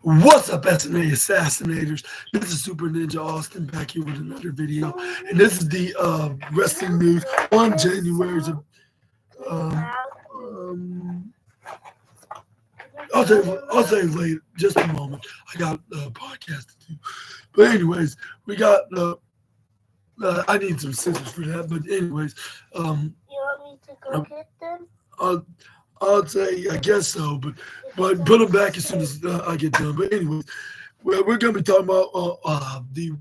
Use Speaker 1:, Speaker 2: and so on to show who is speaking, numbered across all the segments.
Speaker 1: What's up, SNA Assassinators? This is Super Ninja Austin back here with another video, and this is the wrestling news on January's. Um, um, I'll say later, just a moment. I got a podcast to do, but anyways, we got. I need some scissors for that, but anyways,
Speaker 2: You want me to go get them?
Speaker 1: I'll, I'll say I guess so, but put them back as soon as I get done. But anyways. Well, we're going to be talking about the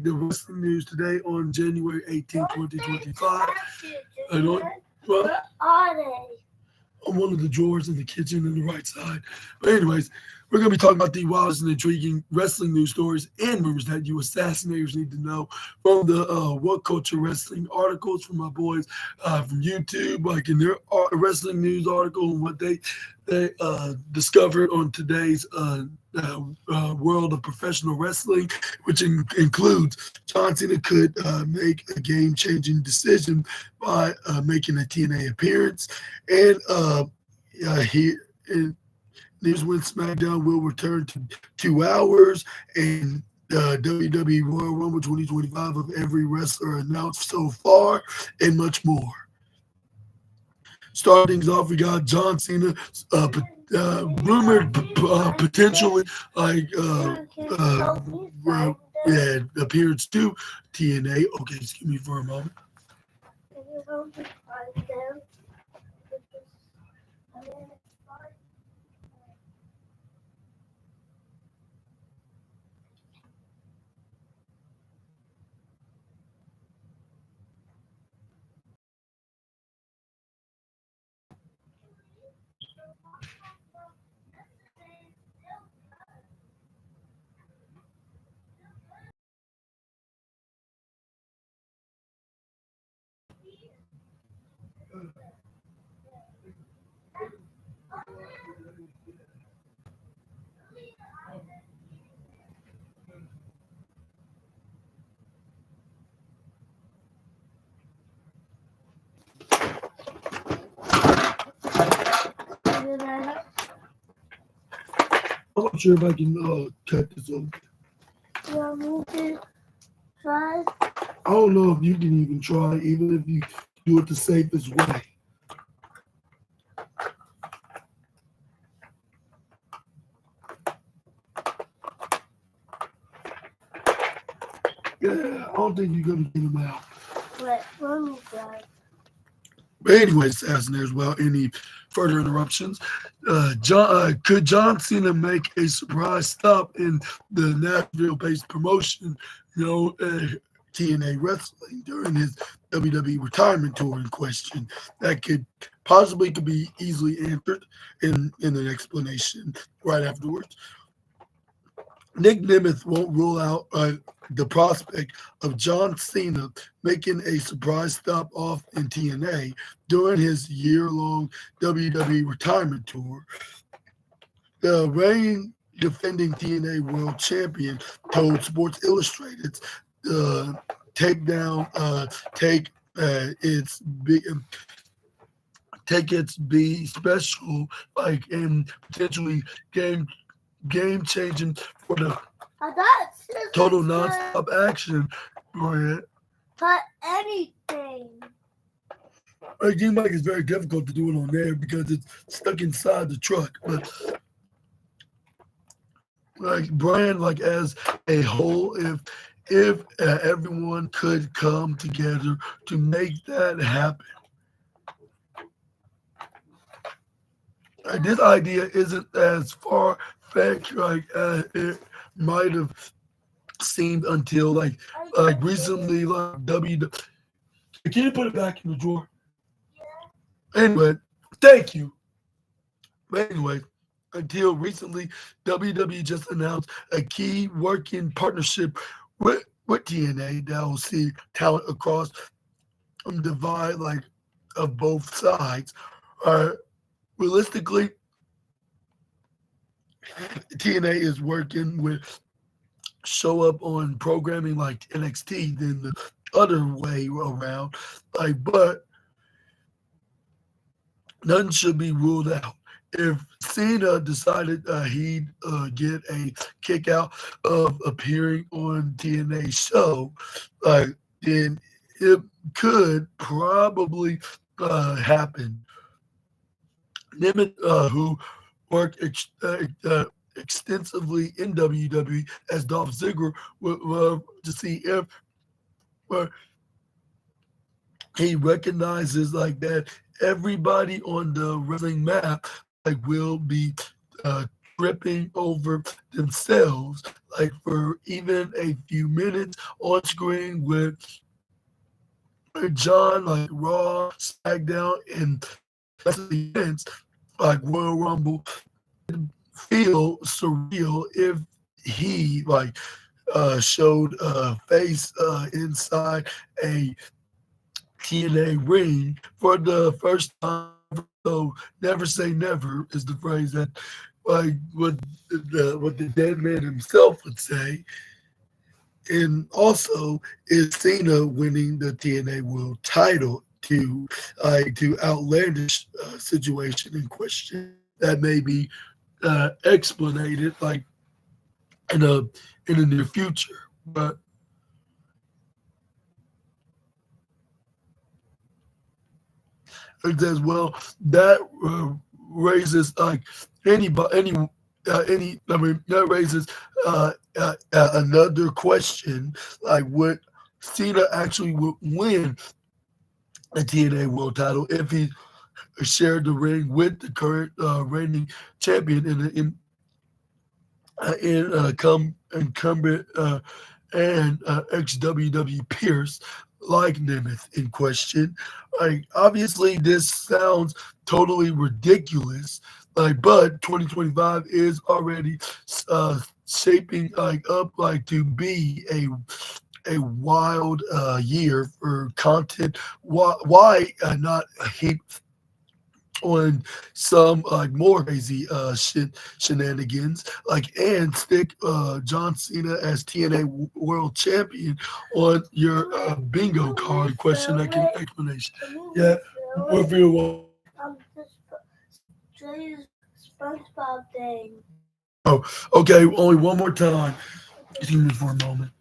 Speaker 1: wrestling news today on January 18th, 2025. I don't, well,
Speaker 2: Where are they?
Speaker 1: on one of the drawers in the kitchen on the right side. But anyways, we're going to be talking about the wildest and intriguing wrestling news stories and rumors that you assassinators need to know from the What Culture Wrestling articles from my boys from YouTube, like in their wrestling news article and what they discovered on today's world of professional wrestling, which includes John Cena could make a game-changing decision by making a TNA appearance, and news when SmackDown will return to 2 hours, and WWE Royal Rumble 2025 of every wrestler announced so far, and much more. Starting things off, we got John Cena, rumored potentially appearance to TNA. Okay, excuse me for a moment.
Speaker 2: Can you help me find them?
Speaker 1: I'm not sure if I can cut this off.
Speaker 2: You want me to try?
Speaker 1: I don't know if you can even try, even if you do it the safest way. Yeah, I don't think you're going to get them out.
Speaker 2: Wait, let me try.
Speaker 1: But anyways, Assassinators, without any further interruptions, could John Cena make a surprise stop in the Nashville-based promotion, TNA Wrestling, during his WWE retirement tour in question? That could be easily answered in an explanation right afterwards. Nick Nemeth won't rule out the prospect of John Cena making a surprise stop off in TNA during his year-long WWE retirement tour. The reigning defending TNA World Champion told Sports Illustrated's take its be special, and potentially game-changing for the total non-stop action for it.
Speaker 2: Cut anything.
Speaker 1: It seems like it's very difficult to do it on there because it's stuck inside the truck. But Brian, as a whole, if everyone could come together to make that happen. This idea isn't as far-fetched it might have seemed until recently, WWE. Can you put it back in the drawer? Yeah. Anyway, thank you. But anyway, until recently, WWE just announced a key working partnership with TNA that will see talent across the divide of both sides. Realistically, TNA is working with show up on programming like NXT than the other way around. But none should be ruled out. if Cena decided he'd get a kick out of appearing on TNA show, then it could probably happen. Nemeth, who worked extensively in WWE as Dolph Ziggler, would love to see if uh, he recognizes that everybody on the wrestling map will be uh, tripping over themselves for even a few minutes on screen with John Raw, SmackDown, and the rest of the events Royal Rumble feel surreal if he showed face inside a TNA ring for the first time. So never say never is the phrase that what the dead man himself would say. And also is Cena winning the TNA World Title to outlandish situation in question that may be explanated in a in the near future. But it says, well, that raises any. I mean, that raises another question: would Cena actually would win a TNA World Title if he shared the ring with the current reigning champion incumbent and ex WWE Pierce like Nemeth in question. Obviously, this sounds totally ridiculous. But 2025 is already shaping up to be a wild year for content. Why not heap on some more crazy shenanigans and stick John Cena as TNA World Champion on your bingo card question explanation. Yeah, what you want?
Speaker 2: Jay's SpongeBob thing.
Speaker 1: Oh, okay. Only one more time. Excuse me for a moment.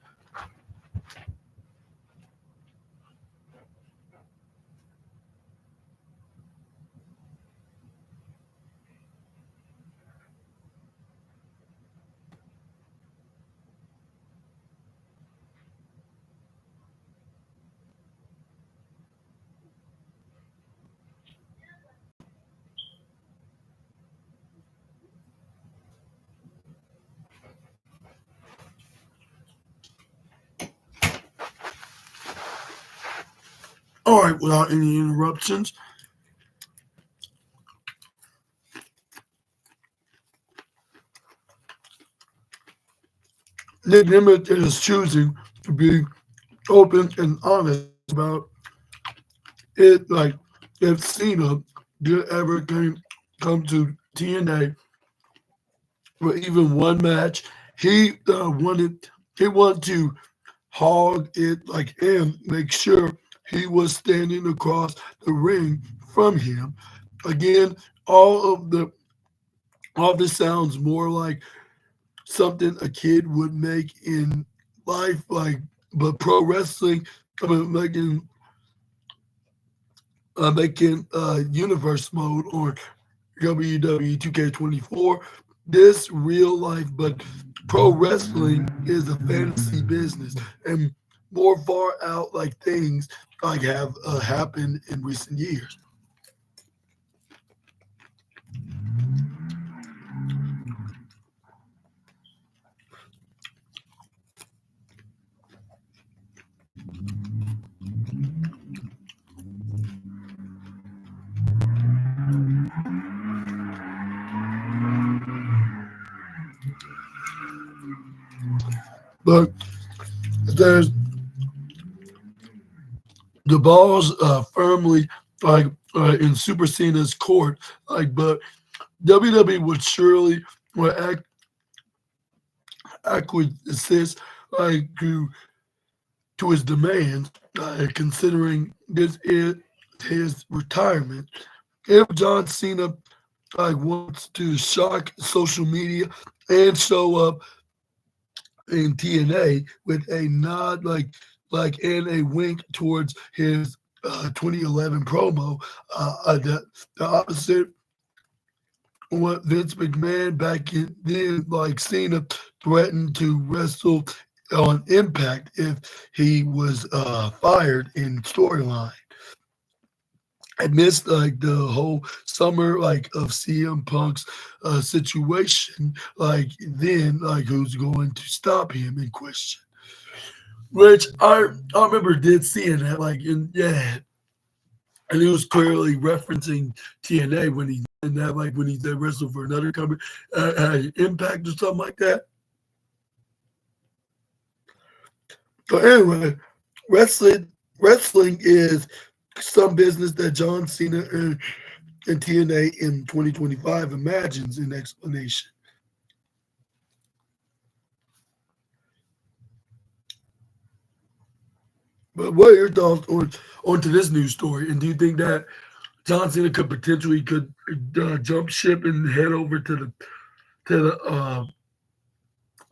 Speaker 1: All right, without any interruptions. Nick Nemeth is choosing to be open and honest about it. If Cena did ever come to TNA for even one match, he wanted to hog it and make sure he was standing across the ring from him. Again, all of the all this sounds more like something a kid would make in life, but pro wrestling, I mean, making universe mode or WWE 2K24. This real life, but pro wrestling is a fantasy business, and more far out things have happened in recent years. But there's the ball's firmly in Super Cena's court, but WWE would surely would acquiesce to his demands, considering this is his retirement. If John Cena like wants to shock social media and show up in TNA with a nod, like and a wink towards his 2011 promo. The opposite what Vince McMahon back in then, like Cena threatened to wrestle on Impact if he was fired in storyline. I missed like the whole summer like of CM Punk's situation. Like then, like who's going to stop him in question? Which I remember did seeing that like in yeah, and he was clearly referencing TNA when he in that like when he did wrestle for another company, Impact or something like that. So anyway, wrestling is some business that John Cena and TNA in 2025 imagines an explanation. But what are your thoughts onto this news story? And do you think that John Cena could jump ship and head over to the uh,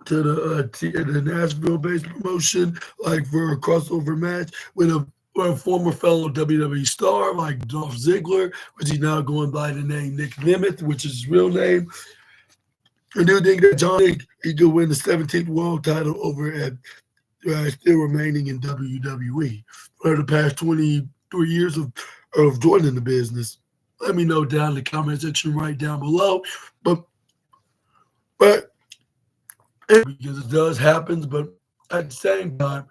Speaker 1: the Nashville-based promotion, like for a crossover match with a former fellow WWE star like Dolph Ziggler, which he's now going by the name Nick Nemeth, which is his real name. I do think that John he could win the 17th world title over at still remaining in WWE for the past 23 years of joining the business. Let me know down in the comment section right down below. But but because it does happen, but at the same time,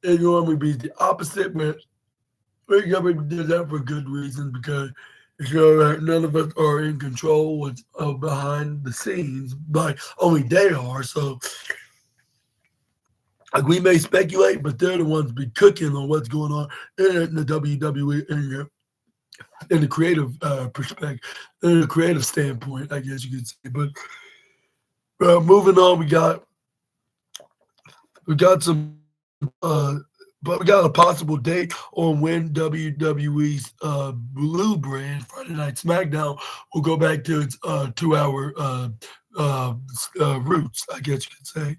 Speaker 1: it normally be the opposite, but we government did that for good reason because none of us are in control of behind the scenes, but only they are. So like we may speculate, but they're the ones be cooking on what's going on in the WWE in the creative perspective, in the creative standpoint, I guess you could say. But moving on, we got some, but we got a possible date on when WWE's Blue brand Friday Night SmackDown will go back to its 2 hour roots, I guess you could say.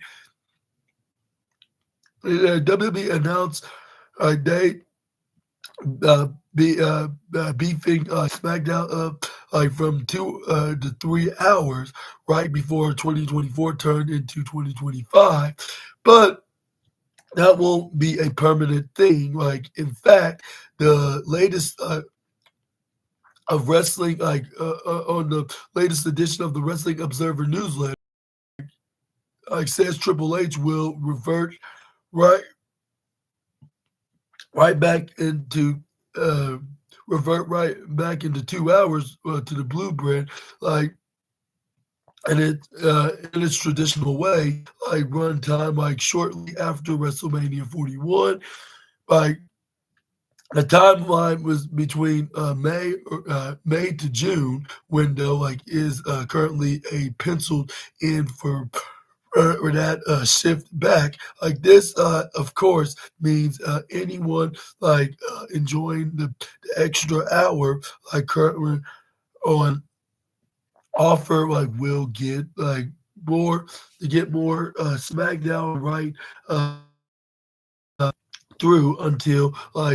Speaker 1: WWE announced a date beefing SmackDown up like from 2 to 3 hours right before 2024 turned into 2025, but that won't be a permanent thing. Like in fact, the latest of wrestling, on the latest edition of the Wrestling Observer newsletter, like says Triple H will right right back into uh, revert right back into 2 hours to the blue brand, like and it in its traditional way, like run time, like shortly after WrestleMania 41. Like the timeline was between May to June window, like is currently a penciled in for that shift back. Like this, of course, means anyone like enjoying the extra hour, like currently on offer, like will get like more to get more SmackDown right through until like